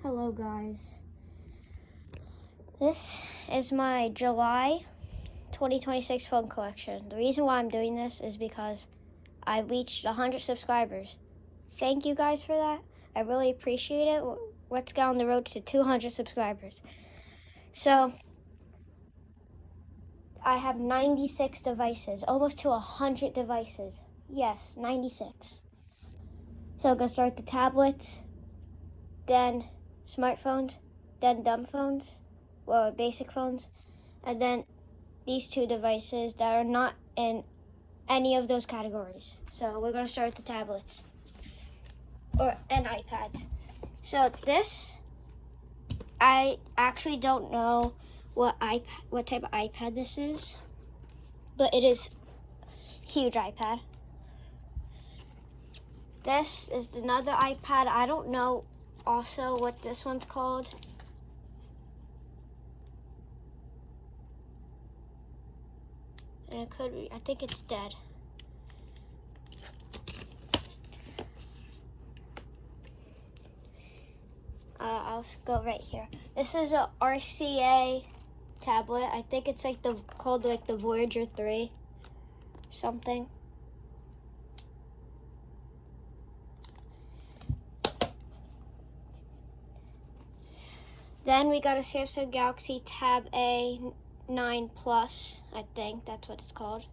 Hello guys, this is my July 2026 phone collection. The reason why I'm doing this is because I reached 100 subscribers. Thank you guys for that. I really appreciate it. Let's get on the road to 200 subscribers. So I have 96 devices, almost to 100 devices. Yes, 96. So I'm gonna start the tablets, then smartphones, then dumb phones, well, basic phones, and then these two devices that are not in any of those categories. So we're gonna start with the tablets and iPads. So this, I actually don't know what type of iPad this is, but it is a huge iPad. This is another iPad. I don't know also what this one's called. And it could be, I think it's dead. I'll go right here. This is a RCA tablet. I think it's like called the Voyager 3 something. Then we got a Samsung Galaxy Tab A9 Plus, I think that's what it's called.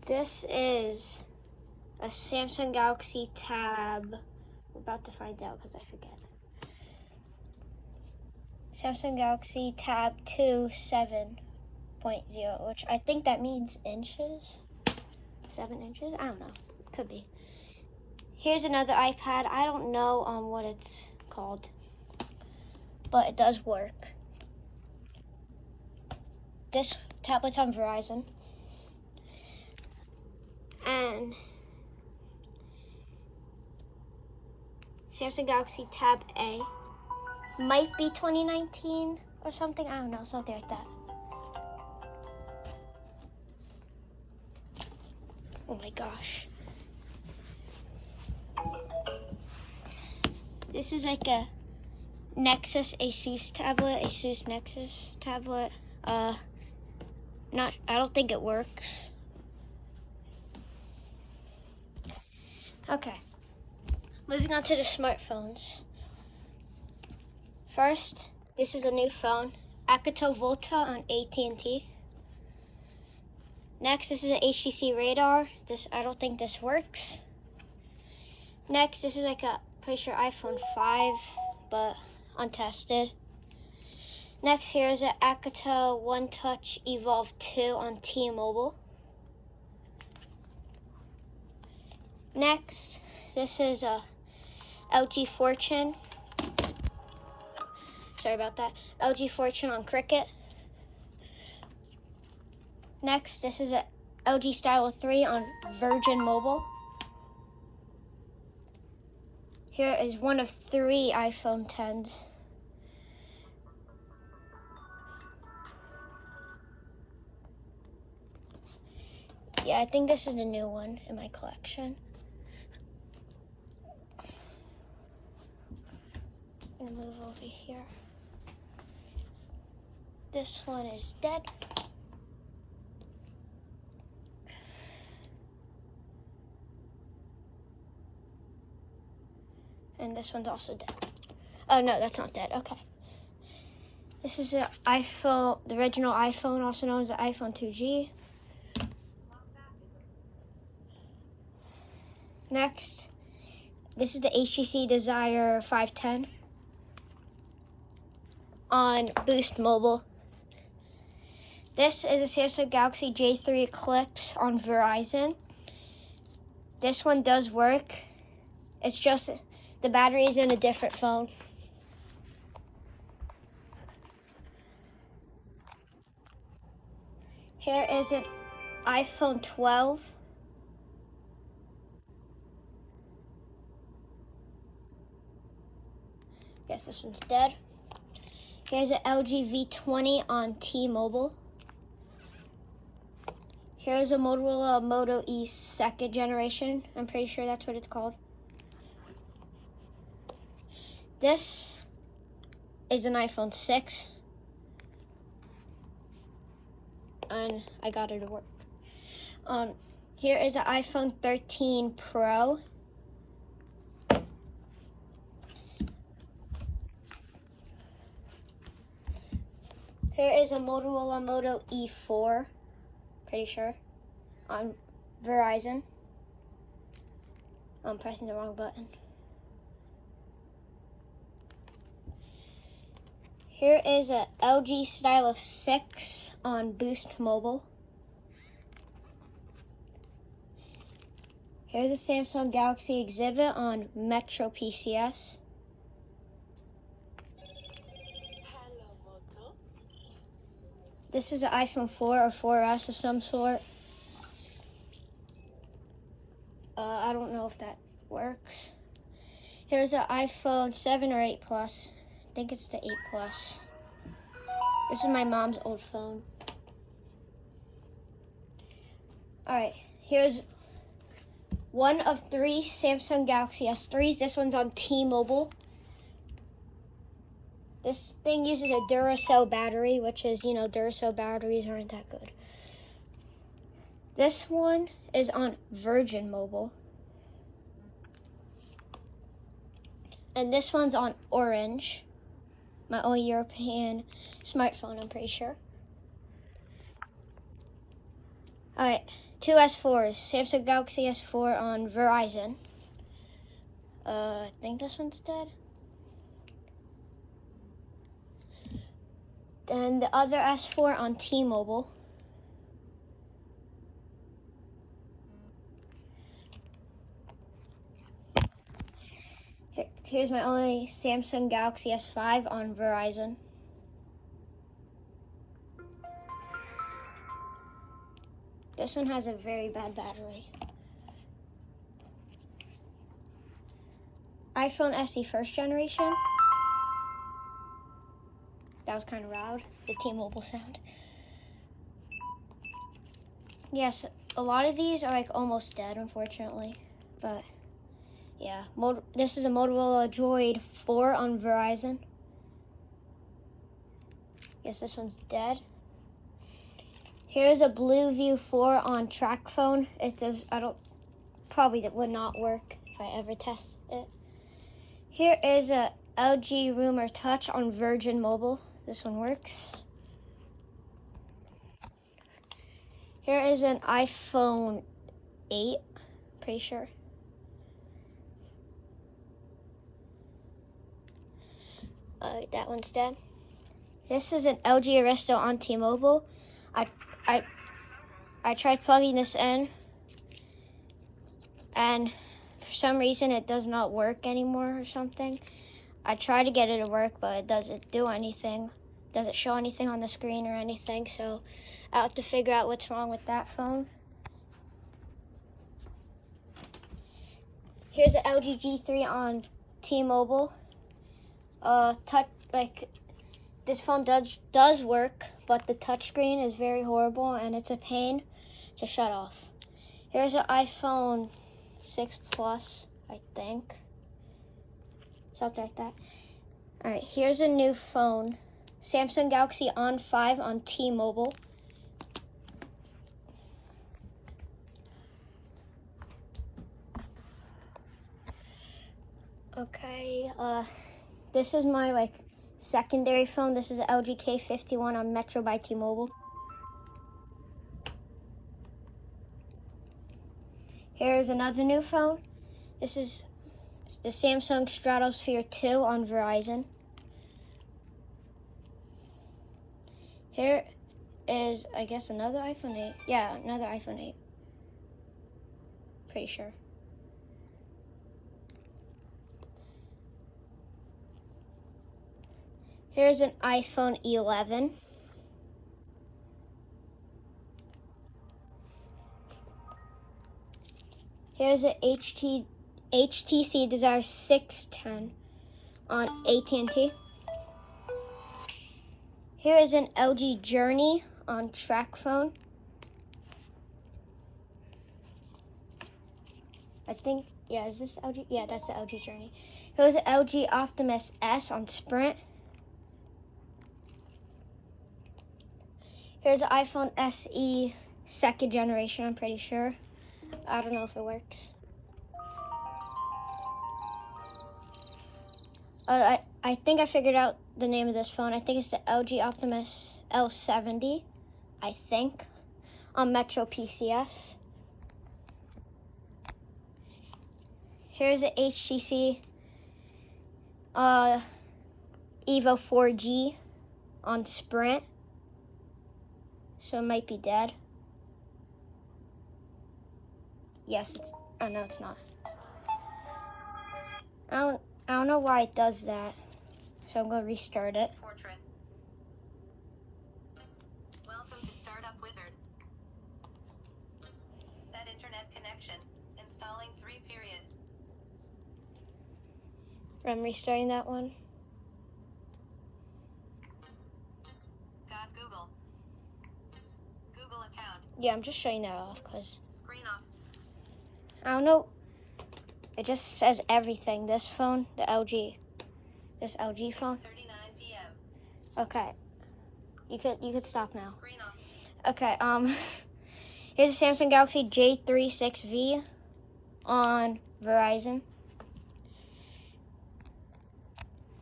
This is a Samsung Galaxy Tab, I'm about to find out because I forget. Samsung Galaxy Tab 2 7.0, which I think that means inches. 7 inches? I don't know. Could be. Here's another iPad. I don't know what it's called, but it does work. This tablet's on Verizon. And Samsung Galaxy Tab A might be 2019 or something. I don't know, something like that. Oh my gosh. This is like a Nexus Asus tablet, Asus Nexus tablet. I don't think it works. Okay, moving on to the smartphones. First, this is a new phone, Akoto Volta on AT&T. Next, this is an HTC Radar. I don't think this works. Next, this is like pretty sure iPhone 5, but untested. Next, here's an Akoto One Touch Evolve 2 on T-Mobile. Next, this is a LG Fortune. Sorry about that. LG Fortune on Cricket. Next, this is a LG Stylo 3 on Virgin Mobile. Here is one of 3 iPhone 10s. Yeah, I think this is the new one in my collection. I'm gonna move over here. This one is dead. And this one's also dead. Oh no, that's not dead. Okay. This is the iPhone, the original iPhone, also known as the iPhone 2G. Next, this is the HTC Desire 510 on Boost Mobile. This is a Samsung Galaxy J3 Eclipse on Verizon. This one does work. It's just the battery is in a different phone. Here is an iPhone 12. Guess this one's dead. Here's an LG V20 on T-Mobile. Here's a Motorola Moto E 2nd generation. I'm pretty sure that's what it's called. This is an iPhone 6. And I got it to work. Here is an iPhone 13 Pro. Here is a Motorola Moto E4, pretty sure, on Verizon. I'm pressing the wrong button. Here is a LG Stylus 6 on Boost Mobile. Here's a Samsung Galaxy Exhibit on Metro PCS. Hello, Moto. This is an iPhone 4 or 4S of some sort. I don't know if that works. Here's an iPhone 7 or 8 Plus. I think it's the 8 Plus. This is my mom's old phone. Alright, here's one of 3 Samsung Galaxy S3s. This one's on T-Mobile. This thing uses a Duracell battery, which is, you know, Duracell batteries aren't that good. This one is on Virgin Mobile. And this one's on Orange. My only European smartphone, I'm pretty sure. Alright, 2 S4s. Samsung Galaxy S4 on Verizon. I think this one's dead. Then the other S4 on T-Mobile. Here's my only Samsung Galaxy S5 on Verizon. This one has a very bad battery. iPhone SE first generation. That was kind of loud, the T-Mobile sound. Yes, a lot of these are like almost dead, unfortunately, but yeah. This is a Motorola Droid 4 on Verizon. Yes, this one's dead. Here's a BlueView 4 on TracFone. It would not work if I ever test it. Here is a LG Rumor Touch on Virgin Mobile. This one works. Here is an iPhone 8, pretty sure. That one's dead. This is an LG Aristo on T-Mobile. I tried plugging this in, and for some reason it does not work anymore or something. I tried to get it to work, but it doesn't do anything. It doesn't show anything on the screen or anything, so I have to figure out what's wrong with that phone. Here's an LG G3 on T-Mobile. This phone does work, but the touchscreen is very horrible and it's a pain to shut off. Here's an iPhone 6 Plus, I think. Something like that. Alright, here's a new phone. Samsung Galaxy On 5 on T-Mobile. Okay, this is my secondary phone. This is an LG K51 on Metro by T-Mobile. Here's another new phone. This is the Samsung Stratosphere 2 on Verizon. Here is, I guess, another iPhone 8. Yeah, another iPhone 8. Pretty sure. Here's an iPhone 11. Here's an HTC Desire 610 on AT&T. Here is an LG Journey on TracFone. I think, Yeah, is this LG? Yeah, that's the LG Journey. Here's the LG Optimus S on Sprint. Here's the iPhone SE second generation, I'm pretty sure. I don't know if it works. I think I figured out the name of this phone. I think it's the LG Optimus L70, I think, on Metro PCS. Here's the HTC Evo 4G on Sprint. So it might be dead. Yes, it's, oh no, it's not. I don't know why it does that. So I'm gonna restart it. Portrait. Welcome to Startup Wizard. Set internet connection. Installing 3 period. I'm restarting that one. Got Google. Google account. Yeah, I'm just shutting that off because Screen off. I don't know. It just says everything. This phone, the LG, this LG phone. 39 p.m. Okay, you could stop now. Screen off. Okay, here's a Samsung Galaxy J36V on Verizon.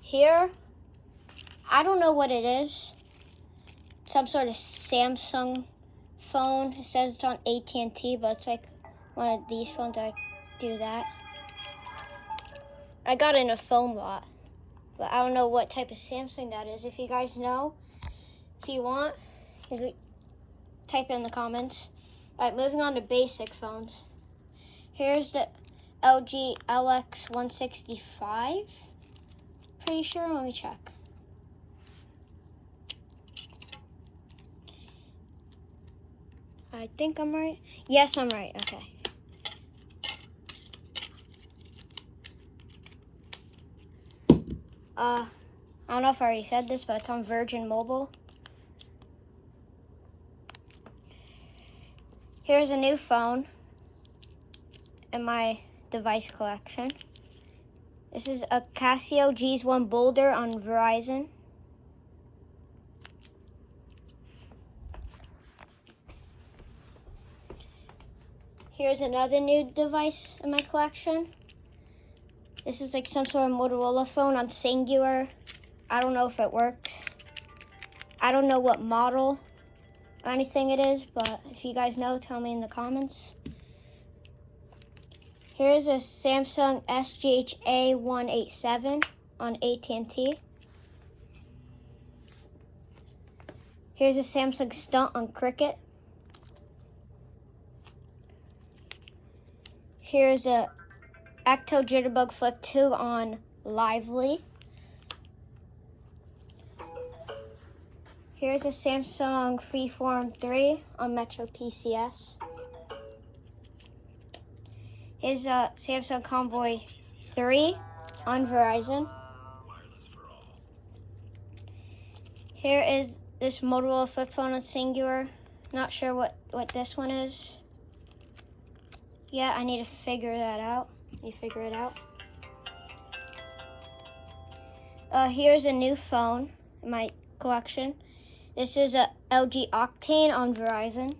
Here, I don't know what it is. Some sort of Samsung phone. It says it's on AT&T, but it's like one of these phones that do that. I got it in a phone lot, but I don't know what type of Samsung that is. If you guys know, if you want, you could type it in the comments. All right, moving on to basic phones. Here's the LG LX165. Pretty sure, let me check. I think I'm right. Yes, I'm right, okay. I don't know if I already said this, but it's on Virgin Mobile. Here's a new phone in my device collection. This is a Casio GS1 Boulder on Verizon. Here's another new device in my collection. This is like some sort of Motorola phone on Singular. I don't know if it works. I don't know what model or anything it is, but if you guys know, tell me in the comments. Here's a Samsung SGH A187 on AT&T. Here's a Samsung Stunt on Cricket. Here's a Acto Jitterbug Flip 2 on Lively. Here's a Samsung Freeform 3 on Metro PCS. Here's a Samsung Convoy 3 on Verizon. Here is this Motorola flip phone on Singular. Not sure what this one is. Yeah, I need to figure that out. You figure it out. Here's a new phone in my collection. This is a LG Octane on Verizon.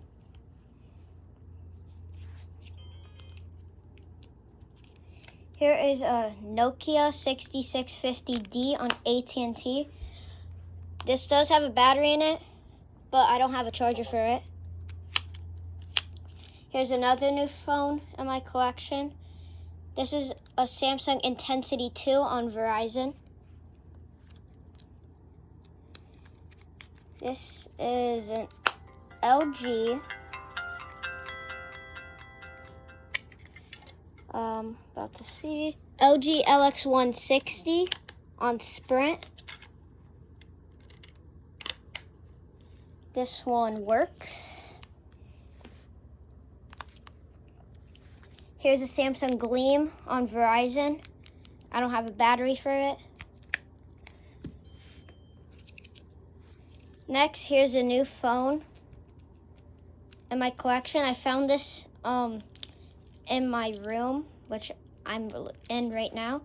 Here is a Nokia 6650D on AT&T. This does have a battery in it, but I don't have a charger for it. Here's another new phone in my collection. This is a Samsung Intensity 2 on Verizon. This is an LG. About to see. LG LX160 on Sprint. This one works. Here's a Samsung Gleam on Verizon. I don't have a battery for it. Next, here's a new phone in my collection. I found this in my room, which I'm in right now.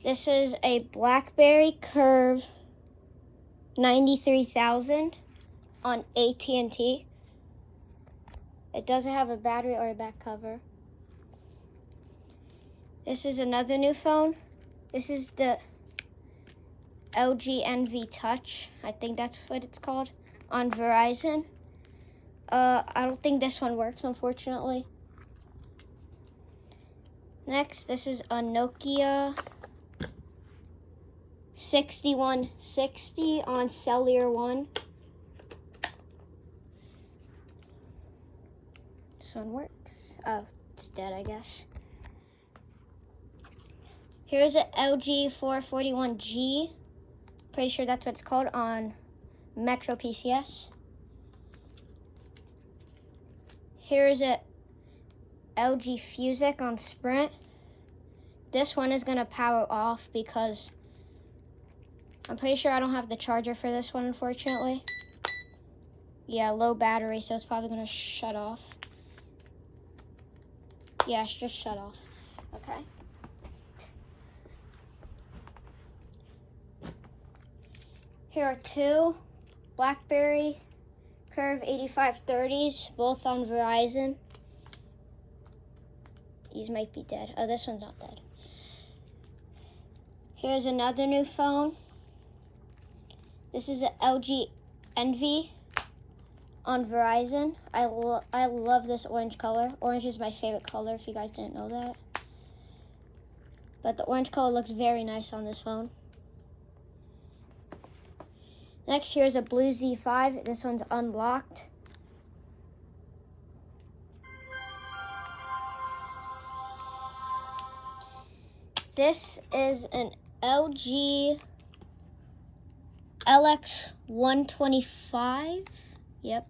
This is a BlackBerry Curve 93,000 on AT&T. It doesn't have a battery or a back cover. This is another new phone. This is the LG Envy Touch. I think that's what it's called, on Verizon. I don't think this one works, unfortunately. Next, this is a Nokia 6160 on Cellular One. This one works. Oh, it's dead, I guess. Here's an LG 441G. Pretty sure that's what it's called, on Metro PCS. Here's a LG Fusic on Sprint. This one is gonna power off because I'm pretty sure I don't have the charger for this one, unfortunately. Yeah, low battery, so it's probably gonna shut off. Yeah, it's just shut off. Okay. Here are two BlackBerry Curve 8530s, both on Verizon. These might be dead. Oh, this one's not dead. Here's another new phone. This is an LG Envy on Verizon. I love this orange color. Orange is my favorite color, if you guys didn't know that. But the orange color looks very nice on this phone. Next, here's a Blue Z5. This one's unlocked. This is an LG LX125. Yep,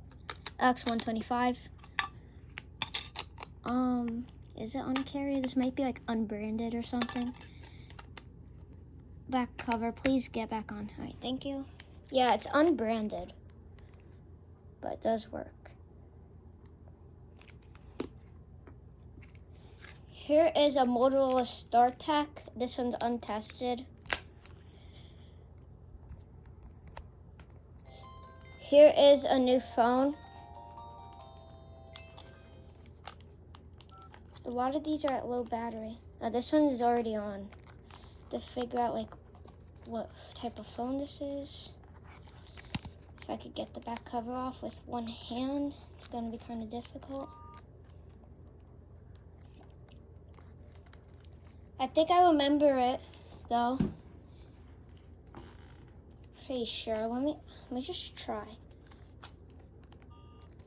LX125. Is it on carrier? This might be like unbranded or something. Back cover, please get back on. All right, thank you. Yeah, it's unbranded, but it does work. Here is a Motorola StarTAC. This one's untested. Here is a new phone. A lot of these are at low battery. This one is already on. To figure out like what type of phone this is. If I could get the back cover off with one hand, it's gonna be kind of difficult. I think I remember it though. Pretty sure. Let me just try.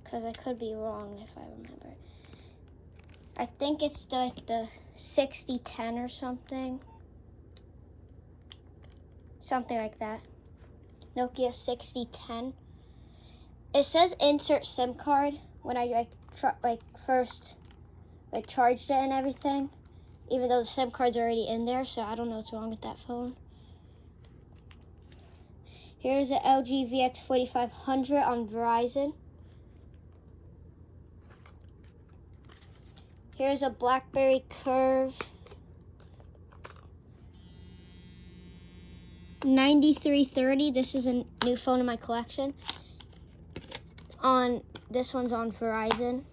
Because I could be wrong if I remember. I think it's like the 6010 or something. Something like that. Nokia 6010. It says insert SIM card when I first charged it and everything. Even though the SIM card's already in there, so I don't know what's wrong with that phone. Here's an LG VX4500 on Verizon. Here's a BlackBerry Curve 9330. This is a new phone in my collection. This one's on Verizon.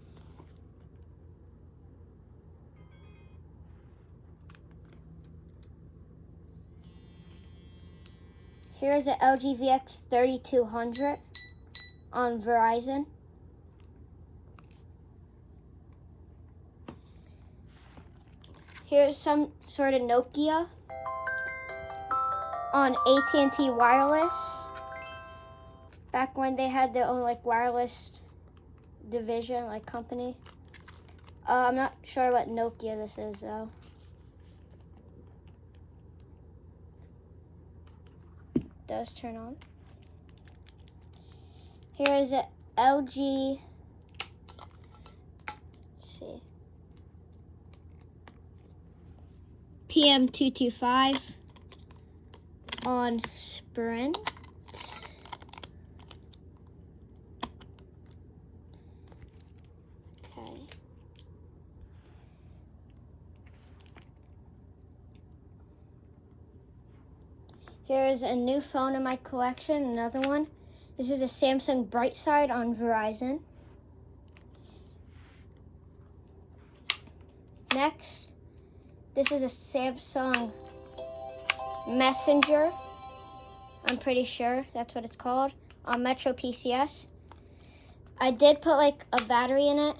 Here's an LG VX3200 on Verizon. Here's some sort of Nokia on AT&T Wireless. Back when they had their own like wireless division, like company. I'm not sure what Nokia this is though. It does turn on. Here's an LG, let's see, PM225 on Sprint. Okay. Here is a new phone in my collection, another one. This is a Samsung Brightside on Verizon. Next, this is a Samsung Messenger. I'm pretty sure that's what it's called, on Metro PCS. I did put like a battery in it.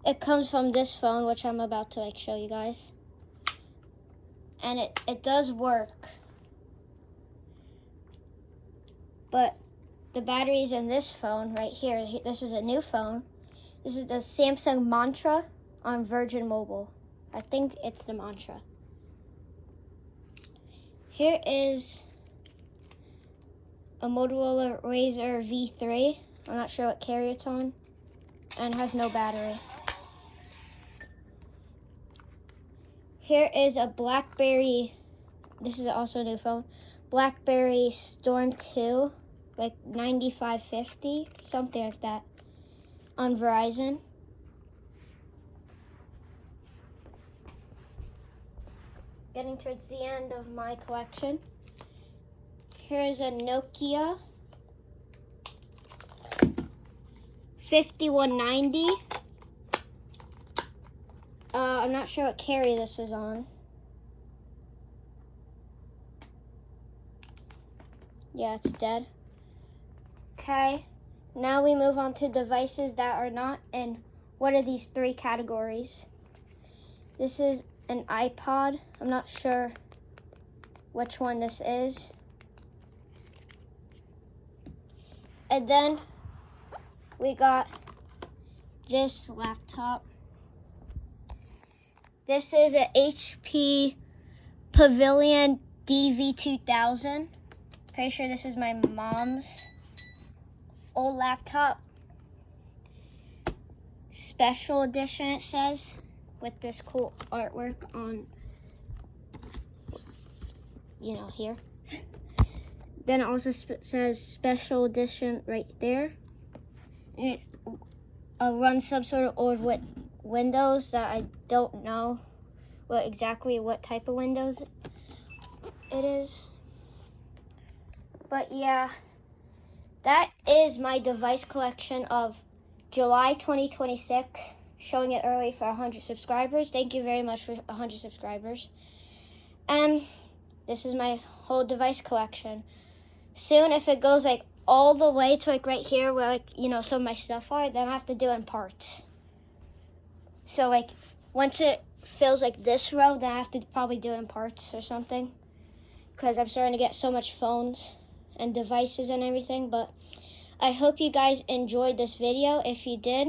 It comes from this phone, which I'm about to like show you guys. And it does work. But the battery's in this phone right here. This is a new phone. This is the Samsung Mantra on Virgin Mobile. I think it's the Mantra. Here is a Motorola Razr V3. I'm not sure what carrier it's on. And has no battery. Here is a BlackBerry, this is also a new phone, BlackBerry Storm 2, like 9550, something like that, on Verizon. Getting towards the end of my collection. Here's a Nokia 5190. I'm not sure what carrier this is on. Yeah, it's dead. Okay, now we move on to devices that are not in one of these three categories. This is an iPod. I'm not sure which one this is. And then we got this laptop. This is an HP Pavilion DV2000. Pretty sure this is my mom's old laptop. Special edition, it says, with this cool artwork on, you know, here. Then it also says special edition right there. And it runs some sort of old Windows that I don't know exactly what type of Windows it is. But yeah, that is my device collection of July 2026, showing it early for 100 subscribers. Thank you very much for 100 subscribers. And this is my whole device collection. Soon, if it goes like all the way to like right here where like, you know, some of my stuff are, then I have to do it in parts. So like once it fills like this row, then I have to probably do it in parts or something, because I'm starting to get so much phones and devices and everything. But I hope you guys enjoyed this video. If you did,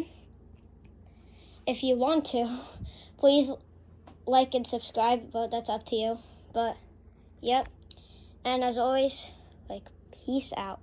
if you want to, please like and subscribe, but that's up to you. But yep, and as always, like, peace out.